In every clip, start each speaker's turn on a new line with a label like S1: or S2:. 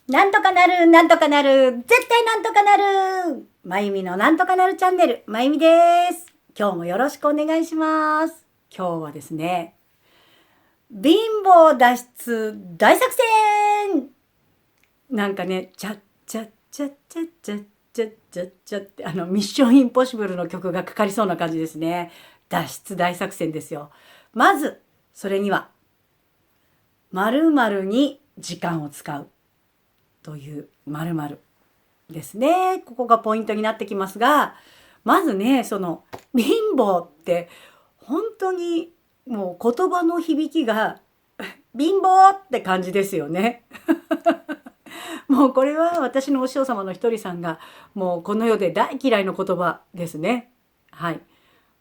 S1: なんとかなる、なんとかなる、絶対なんとかなる。まゆみのなんとかなるチャンネル、まゆみです。今日もよろしくお願いします。今日はですね、貧乏脱出大作戦。なんかね、チャッチャッチャッチャッチャッチャッチャッチャッってミッションインポッシブルの曲がかかりそうな感じですね。脱出大作戦ですよ。まずそれには〇〇に時間を使うという〇〇ですね。ここがポイントになってきますが、まずね、その貧乏って本当にもう言葉の響きが貧乏って感じですよね。もうこれは私のお師匠様の一人さんがもうこの世で大嫌いの言葉ですね。はい。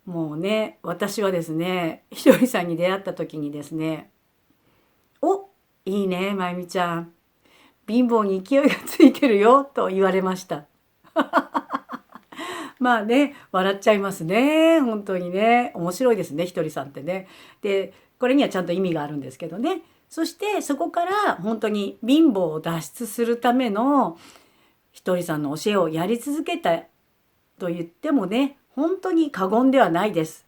S1: もうね、私はですね、ひとりさんに出会った時にですね、お、いいね、まゆみちゃん。貧乏に勢いがついてるよと言われました。まあね、笑っちゃいますね。本当にね。面白いですね、ひとりさんってね。で、これにはちゃんと意味があるんですけどね。そしてそこから本当に貧乏を脱出するためのひとりさんの教えをやり続けたと言ってもね、本当に過言ではないです。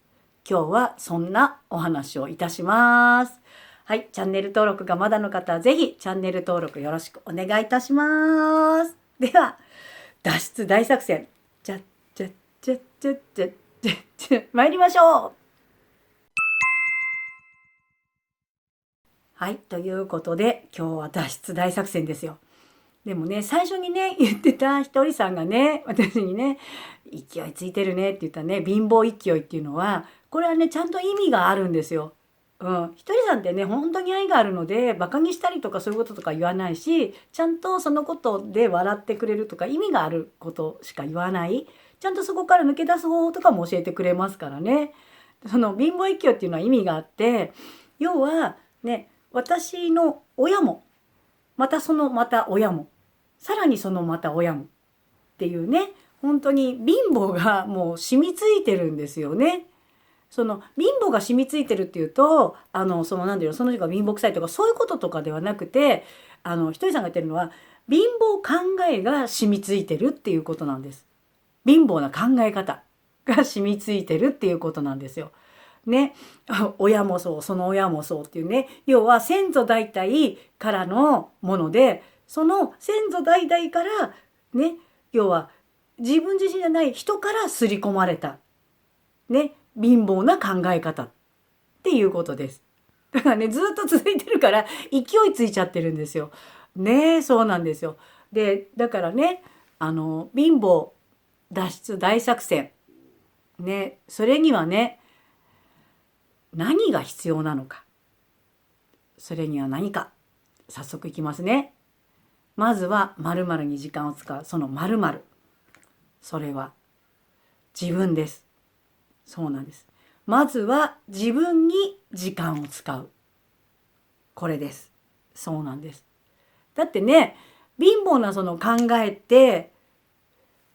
S1: 今日はそんなお話をいたします。はい、チャンネル登録がまだの方はぜひチャンネル登録よろしくお願いいたします。では、脱出大作戦。じゃっじゃっじゃっじゃっじゃっじゃっじゃ参りましょう。はい、ということで今日は脱出大作戦ですよ。でもね、最初にね、言ってたひとりさんがね、私にね、勢いついてるねって言ったね、貧乏勢いっていうのは、これはね、ちゃんと意味があるんですよ。ひとりさんってね、本当に愛があるので、バカにしたりとかそういうこととか言わないし、ちゃんとそのことで笑ってくれるとか、意味があることしか言わない。ちゃんとそこから抜け出す方法とかも教えてくれますからね。その貧乏勢いっていうのは意味があって、要はね、私の親も、またそのまた親も、さらにそのまた親もっていうね、本当に貧乏がもう染みついてるんですよね。その貧乏が染みついてるっていうと、そのなんだろう、その人が貧乏くさいとかそういうこととかではなくて、ひとりさんが言ってるのは貧乏考えが染みついてるっていうことなんです。貧乏な考え方が染みついてるっていうことなんですよ。ね、親もそう、その親もそうっていうね、要は先祖代々からのもので、その先祖代々からね、要は自分自身じゃない人から刷り込まれたね、貧乏な考え方っていうことです。だからね、ずっと続いてるから勢いついちゃってるんですよ。ね、そうなんですよ。で、だからね、貧乏脱出大作戦ね、それにはね、何が必要なのか。それには何か。早速いきますね。まずは〇〇に時間を使う。その〇〇。それは自分です。そうなんです。まずは自分に時間を使う。これです。そうなんです。だってね、貧乏なその考えって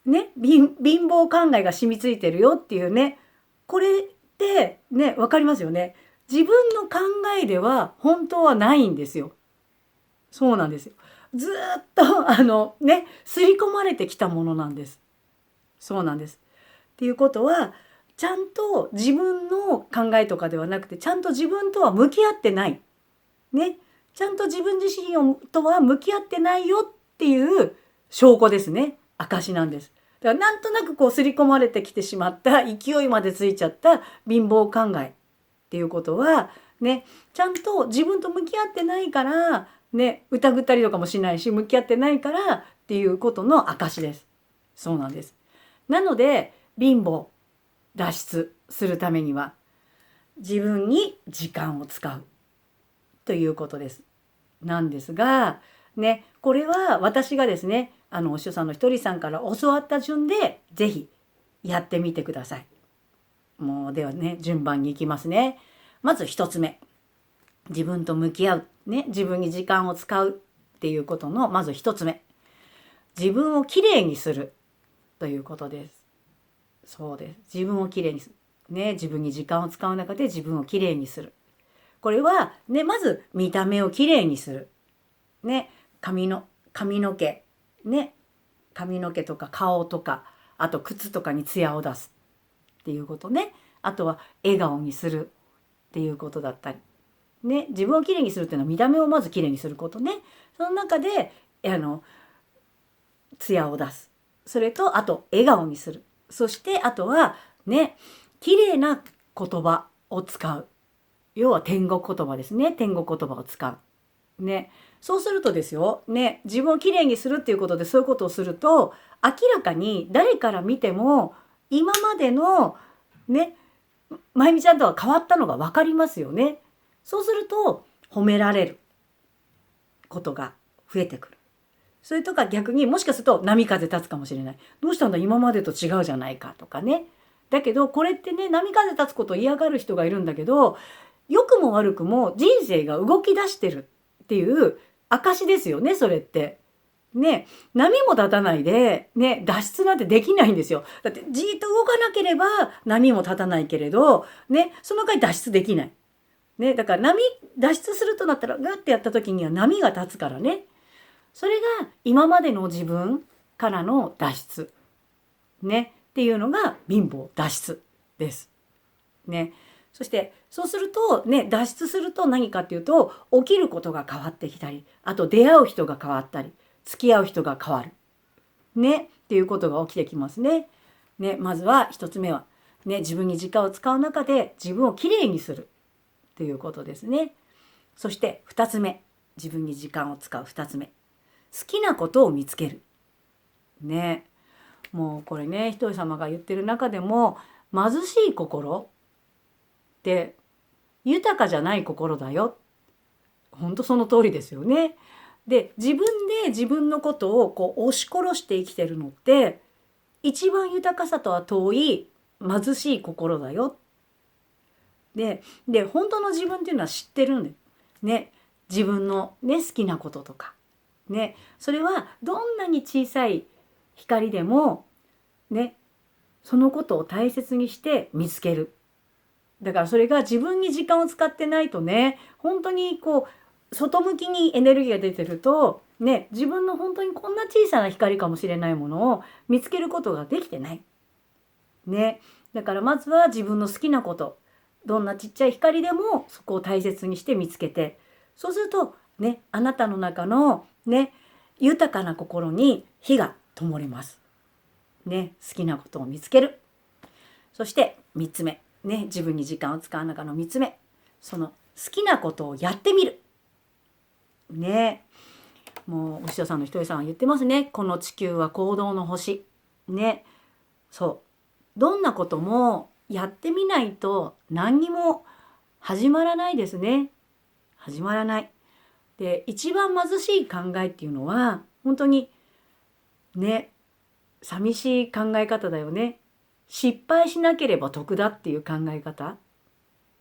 S1: ね、貧乏考えが染みついてるよっていうね、これってね、わかりますよね。自分の考えでは本当はないんですよ。そうなんですよ。ずっとね、刷り込まれてきたものなんです。そうなんです。っていうことは、ちゃんと自分の考えとかではなくて、ちゃんと自分とは向き合ってない。ね。ちゃんと自分自身とは向き合ってないよっていう証拠ですね。証なんです。だからなんとなくこう刷り込まれてきてしまった勢いまでついちゃった貧乏考えっていうことはね、ちゃんと自分と向き合ってないからね、疑ったりとかもしないし、向き合ってないからっていうことの証です。そうなんです。なので貧乏脱出するためには自分に時間を使うということです。なんですが、ね、これは私がですね、お師匠さんの一人さんから教わった順で、ぜひやってみてください。もうではね、順番に行きますね。まず一つ目。自分と向き合う。ね、自分に時間を使うっていうことの、まず一つ目。自分をきれいにするということです。そうです。自分をきれいにする。ね、自分に時間を使う中で自分をきれいにする。これはね、まず見た目をきれいにする。ね、髪髪の毛ね、髪の毛とか顔とか、あと靴とかにツヤを出すっていうことね。あとは笑顔にするっていうことだったりね、自分をきれいにするっていうのは見た目をまずきれいにすることね。その中でツヤを出す、それとあと笑顔にする、そしてあとはね、きれいな言葉を使う、要は天国言葉ですね。天国言葉を使うね。そうするとですよね、自分をきれいにするっていうことでそういうことをすると、明らかに誰から見ても今までのね、まゆみちゃんとは変わったのが分かりますよね。そうすると褒められることが増えてくる。それとか逆にもしかすると波風立つかもしれない。どうしたんだ、今までと違うじゃないかとかね。だけどこれってね、波風立つことを嫌がる人がいるんだけど、良くも悪くも人生が動き出してるっていう証ですよね、それって。ね、波も立たないで、ね、脱出なんてできないんですよ。だってじーっと動かなければ波も立たないけれど、ね、その回脱出できない。ね、だから脱出するとなったらグッてやった時には波が立つからね。それが今までの自分からの脱出ねっていうのが貧乏脱出です。ね。そしてそうするとね、脱出すると何かっていうと、起きることが変わってきたり、あと出会う人が変わったり、付き合う人が変わるねっていうことが起きてきますね。ね、まずは一つ目はね、自分に時間を使う中で自分をきれいにするっていうことですね。そして二つ目、自分に時間を使う二つ目、好きなことを見つけるね。もうこれね、ひとり様が言ってる中でも、貧しい心って豊かじゃない心だよ。本当その通りですよね。で、自分で自分のことをこう押し殺して生きてるのって一番豊かさとは遠い貧しい心だよ。で、本当の自分っていうのは知ってるんだよ。ね、自分のね、好きなこととか。ね、それはどんなに小さい光でもね、そのことを大切にして見つける。だからそれが自分に時間を使ってないとね、本当にこう外向きにエネルギーが出てるとね、自分の本当にこんな小さな光かもしれないものを見つけることができてないね。だからまずは自分の好きなこと、どんなちっちゃい光でもそこを大切にして見つけて、そうするとね、あなたの中のね、豊かな心に火が灯りますね。好きなことを見つける。そして3つ目ね、自分に時間を使う中の3つ目、その好きなことをやってみるね。もうお師匠さんのひとりさんは言ってますね。この地球は行動の星ね。そう、どんなこともやってみないと何にも始まらないですね。始まらない。で、一番貧しい考えっていうのは本当にね、寂しい考え方だよね。失敗しなければ得だっていう考え方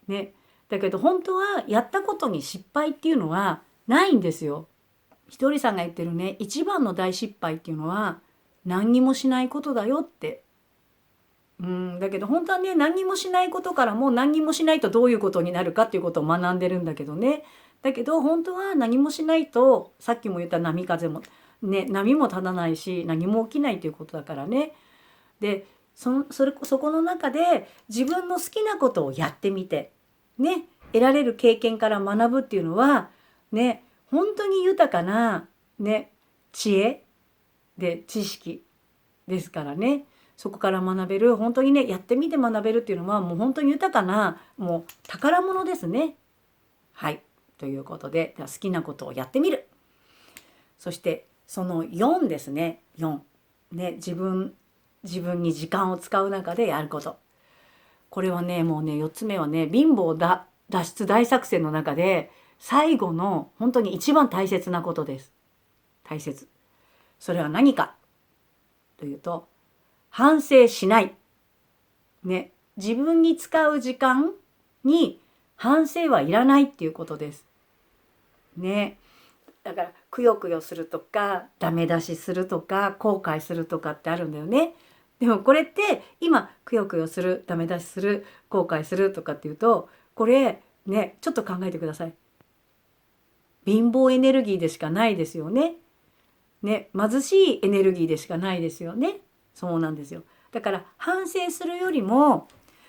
S1: ね。だけど本当はやったことに失敗っていうのはないんですよ。ひとりさんが言ってるね、一番の大失敗っていうのは何にもしないことだよって。だけど本当はね、何にもしないことからも何にもしないとどういうことになるかっていうことを学んでるんだけどね。だけど本当は何もしないと、さっきも言った波風もね、波も立たないし何も起きないということだからね。で、そこの中で自分の好きなことをやってみてね、得られる経験から学ぶっていうのはね、本当に豊かなね、知恵で知識ですからね。そこから学べる、本当にね、やってみて学べるっていうのはもう本当に豊かなもう宝物ですね。はい、ということで、好きなことをやってみる。そしてその4ですね。4ね、自分に時間を使う中でやること。これはね、もうね、4つ目はね、貧乏脱出大作戦の中で最後の本当に一番大切なことです。大切。それは何かというと、反省しない。ね、自分に使う時間に反省はいらないっていうことです。ね。だからくよくよするとか、ダメ出しするとか、後悔するとかってあるんだよね。でもこれって今くよくよする、ダメ出しする、後悔するとかっていうと、これね、ちょっと考えてください。貧乏エネルギーでしかないですよね。ね、貧しいエネルギーでしかないですよね。そうなんですよ。だから反省するよりも、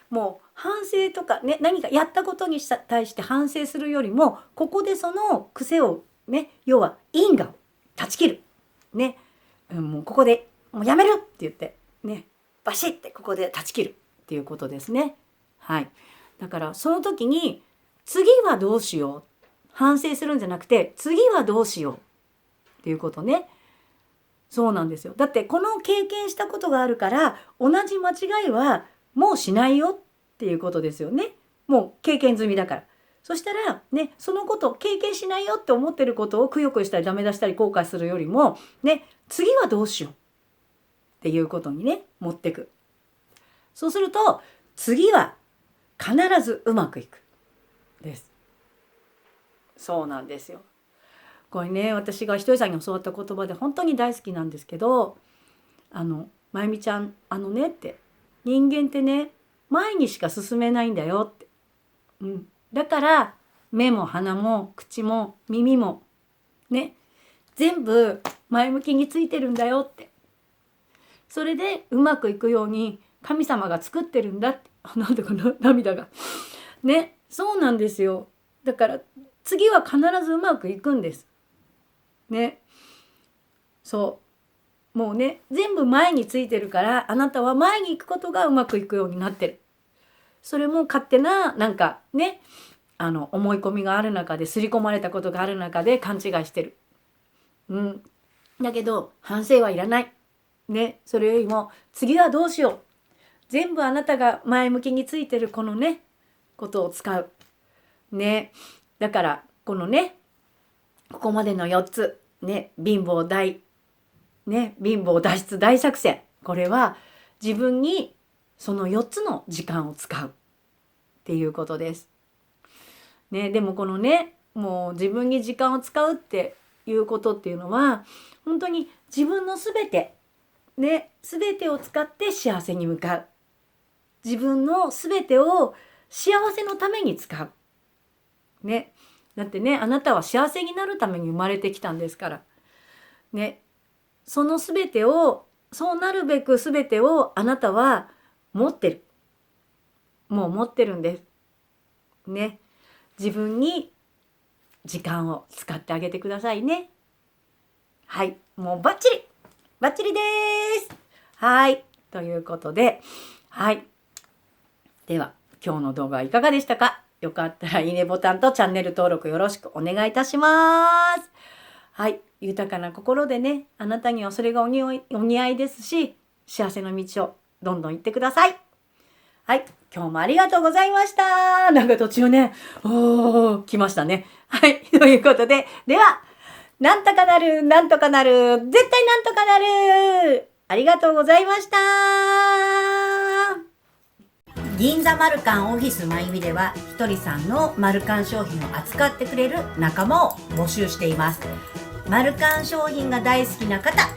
S1: もう反省とかね、何かやったことに対して反省するよりも、ここでその癖をね、要は因果を断ち切るね、もうここでもうやめるって言ってね、バシッてここで断ち切るっていうことですね。はい。だからその時に次はどうしよう、反省するんじゃなくて次はどうしようっていうことね。そうなんですよ。だってこの経験したことがあるから同じ間違いはもうしないよっていうことですよね。もう経験済みだから。そしたらね、そのこと経験しないよって思ってることをくよくよしたりダメ出したり後悔するよりもね、次はどうしようっていうことにね、持ってく。そうすると次は必ずうまくいくです。そうなんですよ。これね、私がひとりさんに教わった言葉で本当に大好きなんですけど、まゆみちゃんねって、人間ってね、前にしか進めないんだよって、だから目も鼻も口も耳もね、全部前向きについてるんだよって、それでうまくいくように神様が作ってるんだって、なんだかな、涙がね、そうなんですよ。だから次は必ずうまくいくんですね。そうもうね、全部前についてるから、あなたは前に行くことがうまくいくようになってる。それも勝手ななんかね、思い込みがある中で、刷り込まれたことがある中で勘違いしてる。だけど反省はいらないね。それよりも次はどうしよう、全部あなたが前向きについてるこのねことを使うね。だからこのね、ここまでの4つね、貧乏脱出大作戦、これは自分にその4つの時間を使うっていうことですね。でもこのね、もう自分に時間を使うっていうことっていうのは、本当に自分の全てを使って幸せに向かう、自分の全てを幸せのために使うね。だってね、あなたは幸せになるために生まれてきたんですからね。その全てを、そうなるべく全てをあなたは持ってる。もう持ってるんですね。自分に時間を使ってあげてくださいね。はい、もうバッチリです。はい、ということで、はい。では今日の動画はいかがでしたか？よかったらいいねボタンとチャンネル登録よろしくお願いいたします。はい、豊かな心でね、あなたにはそれがお似合いですし、幸せの道をどんどん行ってください。はい、今日もありがとうございました。なんか途中ね、来ましたね。はい、ということで、では、なんとかなる、なんとかなる、絶対なんとかなる。ありがとうございました。銀座マルカンオフィスまゆみでは、ひとりさんのマルカン商品を扱ってくれる仲間を募集しています。マルカン商品が大好きな方、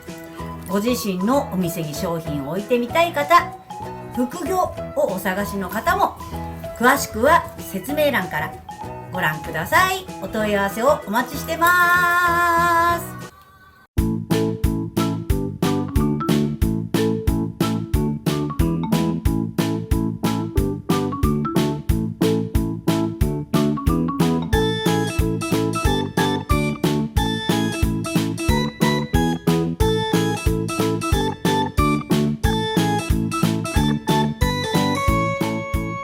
S1: ご自身のお店に商品を置いてみたい方、副業をお探しの方も、詳しくは説明欄からご覧ください。お問い合わせをお待ちしてます。